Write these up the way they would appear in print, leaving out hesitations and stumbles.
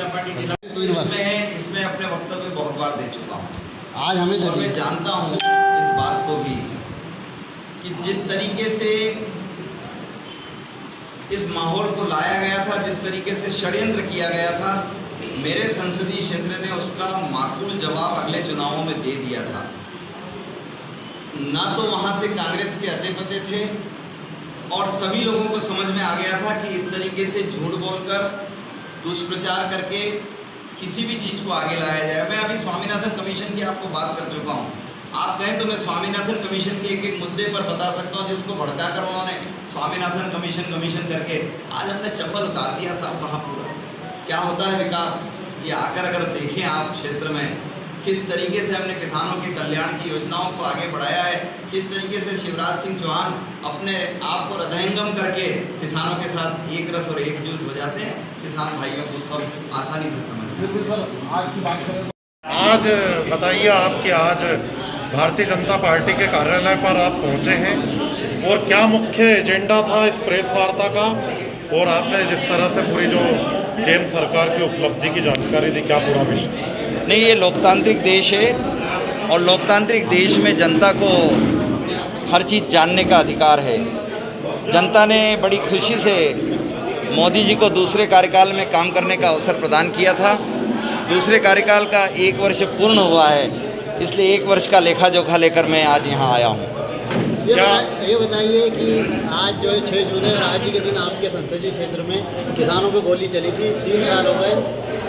तो इसमें अपने वक्तव्य बहुत बार दे चुका हूँ। आज हमें और मैं जानता हूँ इस बात को भी कि जिस तरीके से इस माहौल को लाया गया था, जिस तरीके से षड्यंत्र किया गया था, मेरे संसदीय क्षेत्र ने उसका माकूल जवाब अगले चुनावों में दे दिया था। ना तो वहाँ से कांग्रेस के अते पते थे और सभी लोगों को समझ में आ गया था कि इस तरीके से झूठ बोलकर, दुष्प्रचार करके किसी भी चीज़ को आगे लाया जाए। मैं अभी स्वामीनाथन कमीशन की आपको बात कर चुका हूँ। आप कहें तो मैं स्वामीनाथन कमीशन के एक एक मुद्दे पर बता सकता हूँ जिसको भड़काकर उन्होंने स्वामीनाथन कमीशन करके आज हमने चप्पल उतार दिया। साहब कहाँ पूरा क्या होता है विकास, ये आकर अगर देखें आप क्षेत्र में किस तरीके से हमने किसानों के कल्याण की योजनाओं को आगे बढ़ाया है, किस तरीके से शिवराज सिंह चौहान अपने आप को हृदयंगम करके किसानों के साथ एक रस और एकजुट हो जाते हैं। किसान भाइयों को सब आसानी से समझ। फिर भी सर आज की बात करें तो आज बताइए आपके आज भारतीय जनता पार्टी के कार्यालय पर आप पहुंचे हैं और क्या मुख्य एजेंडा था इस प्रेस वार्ता का, और आपने जिस तरह से पूरी जो केंद्र सरकार की उपलब्धि की जानकारी दी, क्या पूरा विषय? नहीं, ये लोकतांत्रिक देश है और लोकतांत्रिक देश में जनता को हर चीज़ जानने का अधिकार है। जनता ने बड़ी खुशी से मोदी जी को दूसरे कार्यकाल में काम करने का अवसर प्रदान किया था। दूसरे कार्यकाल का 1 वर्ष पूर्ण हुआ है, इसलिए 1 वर्ष का लेखा जोखा लेकर मैं आज यहाँ आया हूँ। ये बताइए कि आज जो है 6 जून है और आज ही के दिन आपके संसदीय क्षेत्र में किसानों को गोली चली थी। 3 साल हो गए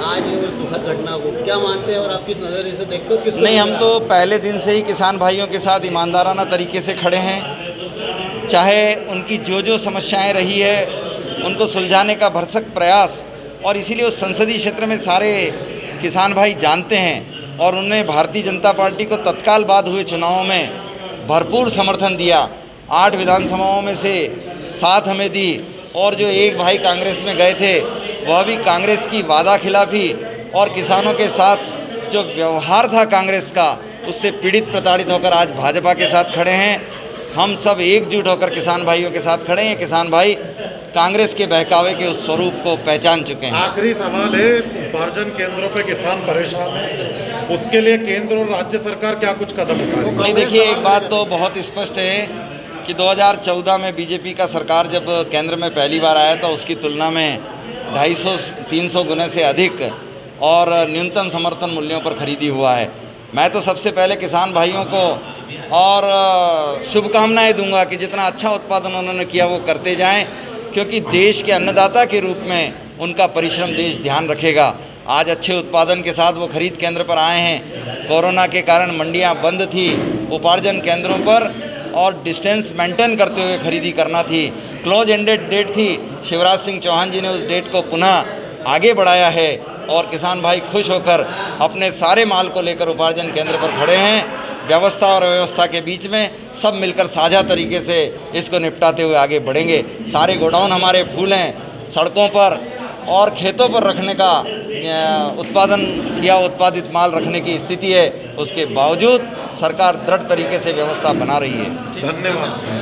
आज उस दुखद घटना को, क्या मानते हैं और आप किस नज़रिए से देखते हो? किसको नहीं, हम तो पहले दिन से ही किसान भाइयों के साथ ईमानदाराना तरीके से खड़े हैं। चाहे उनकी जो समस्याएं रही है उनको सुलझाने का भरसक प्रयास, और इसीलिए उस संसदीय क्षेत्र में सारे किसान भाई जानते हैं और उन्होंने भारतीय जनता पार्टी को तत्काल बाद हुए चुनावों में भरपूर समर्थन दिया। 8 विधानसभाओं में से 7 हमें दी, और जो एक भाई कांग्रेस में गए थे वह भी कांग्रेस की वादा खिलाफी और किसानों के साथ जो व्यवहार था कांग्रेस का, उससे पीड़ित प्रताड़ित होकर आज भाजपा के साथ खड़े हैं। हम सब एकजुट होकर किसान भाइयों के साथ खड़े हैं। किसान भाई कांग्रेस के बहकावे के उस स्वरूप को पहचान चुके हैं। आखिरी सवाल है, उपार्जन केंद्रों पे किसान परेशान है, उसके लिए केंद्र और राज्य सरकार क्या कुछ कदम उठा रही है? नहीं, देखिए, एक बात तो बहुत स्पष्ट है कि 2014 में बीजेपी का सरकार जब केंद्र में पहली बार आया था, उसकी तुलना में 250-300 गुने से अधिक और न्यूनतम समर्थन मूल्यों पर खरीदी हुआ है। मैं तो सबसे पहले किसान भाइयों को और शुभकामनाएं दूंगा कि जितना अच्छा उत्पादन उन्होंने किया वो करते जाएं, क्योंकि देश के अन्नदाता के रूप में उनका परिश्रम देश ध्यान रखेगा। आज अच्छे उत्पादन के साथ वो खरीद केंद्र पर आए हैं। कोरोना के कारण मंडियां बंद थी, उपार्जन केंद्रों पर और डिस्टेंस मेंटेन करते हुए खरीदी करना थी। क्लोज एंडेड डेट थी, शिवराज सिंह चौहान जी ने उस डेट को पुनः आगे बढ़ाया है और किसान भाई खुश होकर अपने सारे माल को लेकर उपार्जन केंद्र पर खड़े हैं। व्यवस्था और अव्यवस्था के बीच में सब मिलकर साझा तरीके से इसको निपटाते हुए आगे बढ़ेंगे। सारे गोडाउन हमारे फूल हैं, सड़कों पर और खेतों पर रखने का उत्पादित माल रखने की स्थिति है। उसके बावजूद सरकार दृढ़ तरीके से व्यवस्था बना रही है। धन्यवाद।